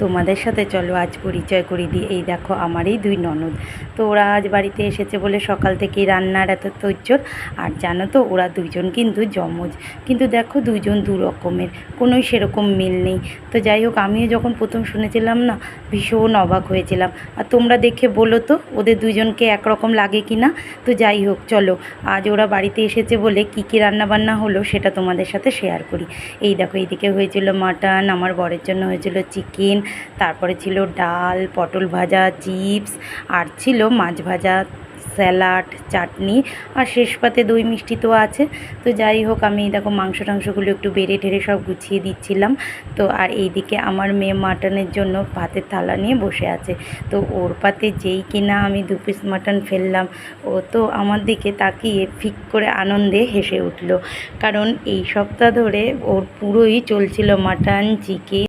তোমাদের সাথে চলো আজ পরিচয় করিয়ে দিই। এই দেখো আমারই দুই ননদ। তো ওরা আজ বাড়িতে এসেছে বলে সকাল থেকেই রান্নার এত তোড়জোড়। আর জানো তো ওরা দুইজন কিন্তু যমজ, কিন্তু দেখো দুইজন দু রকমের, কোনোই সেরকম মিল নেই। তো যাই হোক, আমিও যখন প্রথম শুনেছিলাম না, ভীষণ অবাক হয়েছিলাম। আর তোমরা দেখে বলো তো ওদের দুইজনকে একরকম লাগে কি না। তো যাই হোক, চলো আজ ওরা বাড়িতে এসেছে বলে কী কী রান্নাবান্না হলো সেটা তোমাদের সাথে শেয়ার করি। এই দেখো, এইদিকে হয়েছিল মাটন, আমার বরের জন্য হয়েছিল চিকেন, তারপরে ছিল ডাল, পটল ভাজা, চিপস, আর ছিল মাছ ভাজা, স্যালাড, চাটনি, আর শেষ পাতে দই মিষ্টি তো আছে। তো যাই হোক, আমি দেখো মাংস টাংসগুলো একটু বেড়ে ঠেড়ে সব গুছিয়ে দিচ্ছিলাম। তো আর এইদিকে আমার মেয়ে মাটনের জন্য ভাতের থালা নিয়ে বসে আছে। তো ওর পাতে যেই কিনা আমি 2 পিস মাটন ফেললাম, ও তো আমার দিকে তাকিয়ে ফিক করে আনন্দে হেসে উঠল। কারণ এই সপ্তাহ ধরে ওর পুরোই চলছিল মাটন, চিকেন।